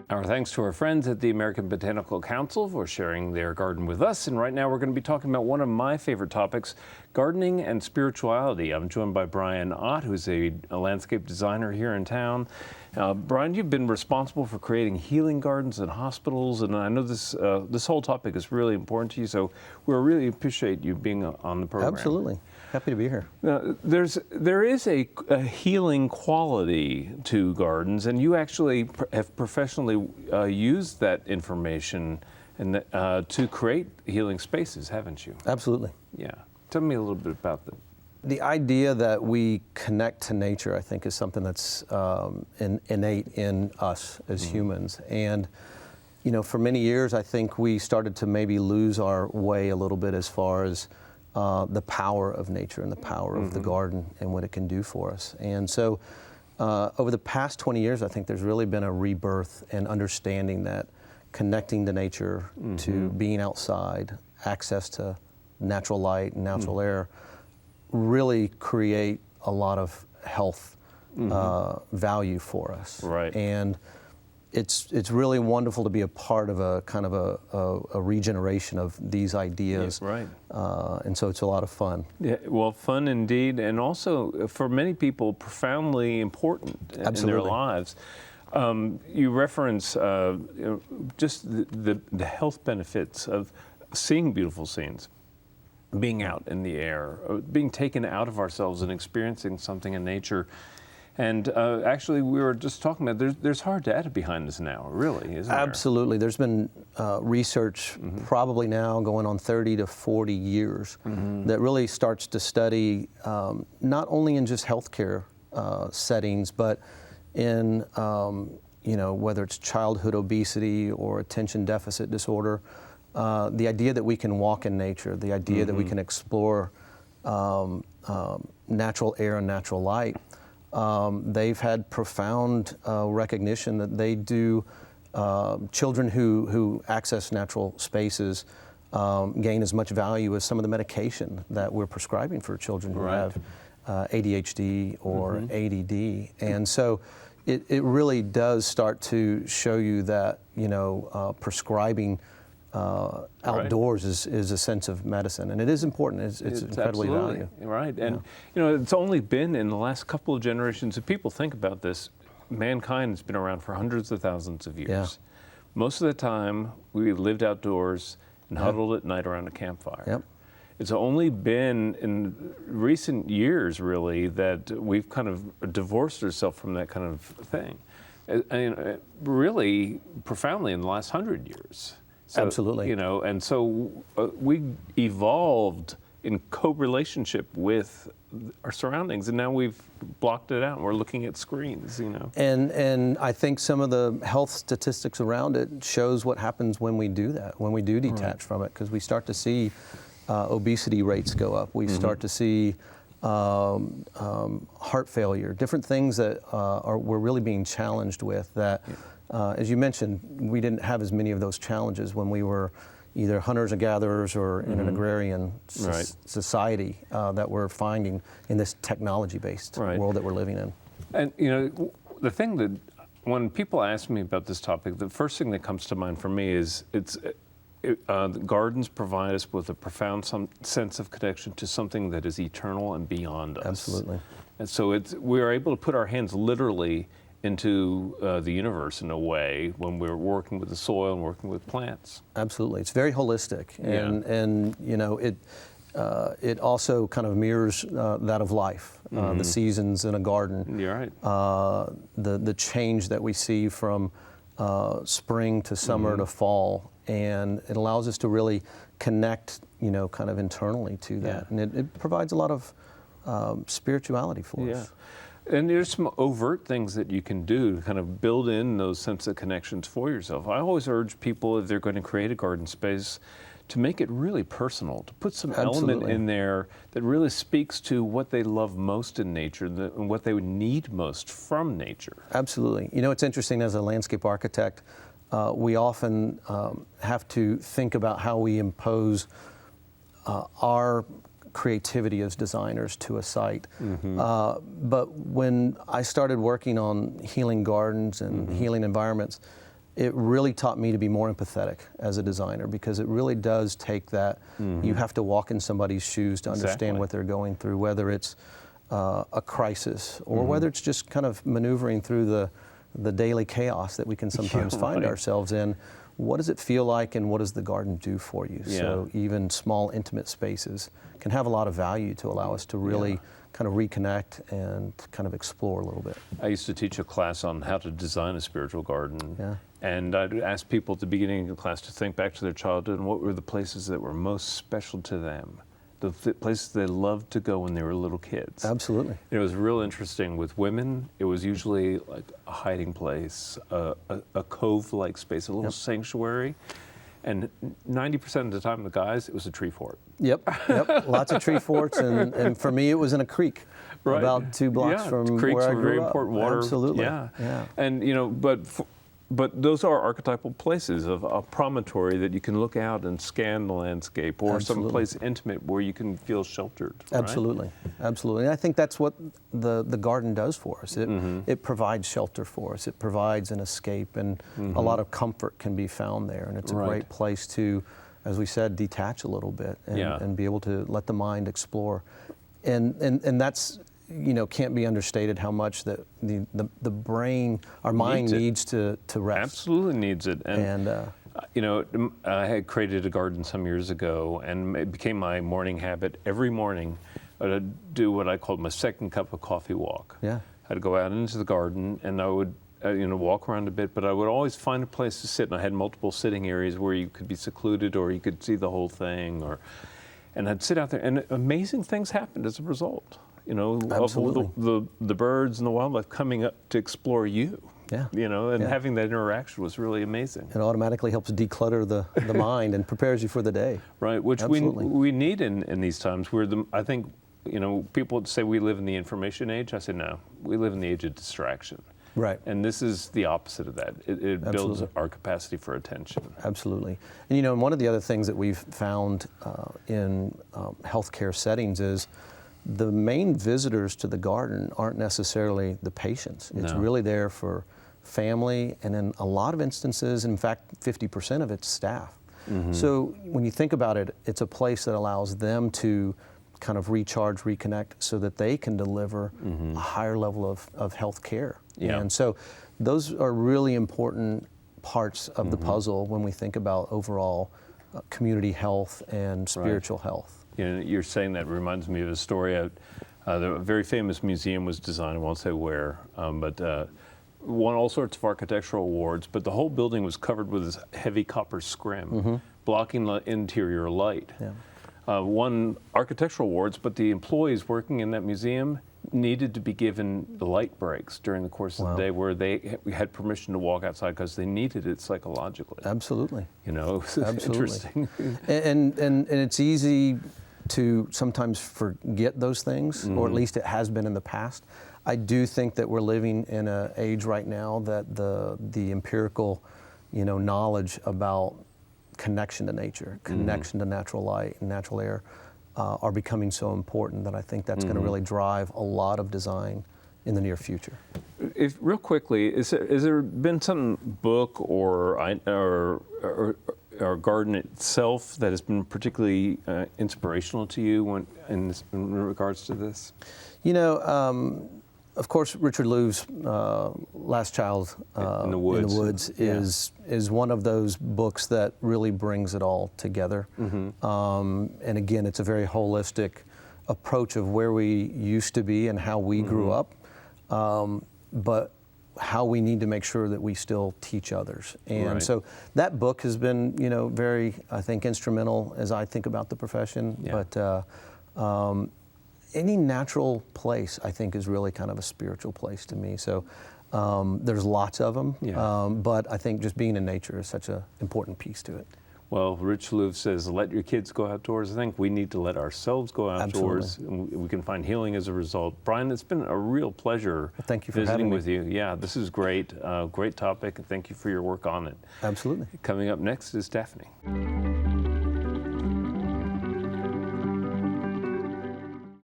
Our thanks to our friends at the American Botanical Council for sharing their garden with us. And right now we're going to be talking about one of my favorite topics, gardening and spirituality. I'm joined by Brian Ott, who's a landscape designer here in town. Brian, you've been responsible for creating healing gardens in hospitals, and I know this whole topic is really important to you, so we really appreciate you being on the program. Absolutely. Happy to be here. Now, there is a healing quality to gardens, and you actually have professionally used that information and to create healing spaces, haven't you? Absolutely. Yeah. Tell me a little bit about that. The idea that we connect to nature, I think, is something that's innate in us as humans. And, you know, for many years, I think we started to maybe lose our way a little bit as far as the power of nature and the power of the garden and what it can do for us. And so over the past 20 years, I think there's really been a rebirth and understanding that connecting to nature, to being outside, access to natural light and natural air, really create a lot of health value for us. Right. And it's really wonderful to be a part of a kind of a regeneration of these ideas. Yeah, right. And so it's a lot of fun. Yeah, well, fun indeed, and also for many people profoundly important in their lives. You reference just the health benefits of seeing beautiful scenes, being out in the air, being taken out of ourselves and experiencing something in nature. And actually, we were just talking about there's hard data behind this now, really, isn't there? Absolutely. There's been research probably now going on 30 to 40 years that really starts to study not only in just healthcare settings, but in you know, whether it's childhood obesity or attention deficit disorder. The idea that we can walk in nature, the idea that we can explore natural air and natural light. They've had profound recognition that they do, children who access natural spaces gain as much value as some of the medication that we're prescribing for children who have ADHD or ADD. And so it really does start to show you that, you know, prescribing outdoors is a sense of medicine, and it is important. It's incredibly valuable. Right, and you know, it's only been in the last couple of generations. If people think about this, mankind has been around for hundreds of thousands of years. Yeah. Most of the time, we lived outdoors and huddled at night around a campfire. Yep. It's only been in recent years, really, that we've kind of divorced ourselves from that kind of thing. I mean, really profoundly in the last 100 years. So, absolutely. You know, and so we evolved in co-relationship with our surroundings, and now we've blocked it out, and we're looking at screens, you know. And I think some of the health statistics around it shows what happens when we do that, when we do detach from it, because we start to see obesity rates go up. We start to see heart failure, different things that we're really being challenged with that. As you mentioned, we didn't have as many of those challenges when we were either hunters and gatherers or in an agrarian society that we're finding in this technology-based world that we're living in. And you know, the thing that when people ask me about this topic, the first thing that comes to mind for me is the gardens provide us with a profound sense of connection to something that is eternal and beyond us. Absolutely. And so we are able to put our hands literally into the universe in a way when we're working with the soil and working with plants. Absolutely, it's very holistic, and you know it also kind of mirrors that of life, the seasons in a garden. You're right. The change that we see from spring to summer to fall, and it allows us to really connect, you know, kind of internally to that, and it provides a lot of spirituality for us. And there's some overt things that you can do to kind of build in those sense of connections for yourself. I always urge people, if they're going to create a garden space, to make it really personal, to put some element in there that really speaks to what they love most in nature and what they would need most from nature. Absolutely. You know, it's interesting, as a landscape architect, we often have to think about how we impose our creativity as designers to a site. But when I started working on healing gardens and healing environments, it really taught me to be more empathetic as a designer, because it really does take that. You have to walk in somebody's shoes to understand Exactly. what they're going through, whether it's a crisis or whether it's just kind of maneuvering through the daily chaos that we can sometimes find right. ourselves in. What does it feel like, and what does the garden do for you? Yeah. So even small, intimate spaces can have a lot of value to allow us to really kind of reconnect and kind of explore a little bit. I used to teach a class on how to design a spiritual garden. Yeah. And I'd ask people at the beginning of the class to think back to their childhood and what were the places that were most special to them, the places they loved to go when they were little kids. Absolutely. It was real interesting. With women, it was usually like a hiding place, a cove-like space, a little sanctuary. And 90% of the time, the guys, it was a tree fort. Yep, lots of tree forts, and for me, it was in a creek, Right. about 2 blocks from creeks where I were grew very up. important. Water, Absolutely. yeah. And but those are archetypal places of a promontory that you can look out and scan the landscape, or some Absolutely. place intimate where you can feel sheltered. Right? Absolutely, absolutely. And I think that's what the garden does for us. It provides shelter for us. It provides an escape, and a lot of comfort can be found there. And it's a Right. great place to, as we said, detach a little bit and be able to let the mind explore. And that's, can't be understated how much that the brain, our mind needs to rest. Absolutely needs it. And I had created a garden some years ago, and it became my morning habit. Every morning, I'd do what I called my second cup of coffee walk. Yeah. I'd go out into the garden, and I would walk around a bit, but I would always find a place to sit. And I had multiple sitting areas where you could be secluded, or you could see the whole thing, and I'd sit out there, and amazing things happened as a result. Absolutely. Of the birds and the wildlife coming up to explore you. Yeah. And Yeah. having that interaction was really amazing. it automatically helps declutter the mind and prepares you for the day. Right, which Absolutely. we need in these times. I think, people would say we live in the information age. I say no, we live in the age of distraction. Right. And this is the opposite of that. It builds Absolutely. our capacity for attention. Absolutely. And and one of the other things that we've found in healthcare settings is the main visitors to the garden aren't necessarily the patients. It's No. really there for family, and in a lot of instances, in fact, 50% of it's staff. So when you think about it, it's a place that allows them to kind of recharge, reconnect, so that they can deliver a higher level of health care. Yeah. And so those are really important parts of the puzzle when we think about overall community health and spiritual health. You're saying that reminds me of a story. A very famous museum was designed, I won't say where, but won all sorts of architectural awards, but the whole building was covered with this heavy copper scrim, blocking the interior light. Yeah. Won architectural awards, but the employees working in that museum needed to be given the light breaks during the course of the day, where they had permission to walk outside because they needed it psychologically. Absolutely. It was Absolutely. interesting. And it's easy to sometimes forget those things, or at least it has been in the past. I do think that we're living in an age right now that the empirical, knowledge about connection to nature, connection to natural light and natural air are becoming so important that I think that's going to really drive a lot of design in the near future. Real quickly, is there been some book or garden itself that has been particularly inspirational to you in regards to this? Of course, Richard Louve's Last Child in the Woods, is one of those books that really brings it all together. And again, it's a very holistic approach of where we used to be and how we grew up, but how we need to make sure that we still teach others. And so that book has been, very, I think, instrumental as I think about the profession. Yeah. But any natural place, I think, is really kind of a spiritual place to me. So there's lots of them, but I think just being in nature is such an important piece to it. Well, Rich Louve says, let your kids go outdoors. I think we need to let ourselves go outdoors. And we can find healing as a result. Brian, it's been a real pleasure thank you for visiting having me. with you. Yeah, this is great. Great topic, and thank you for your work on it. Absolutely. Coming up next is Daphne.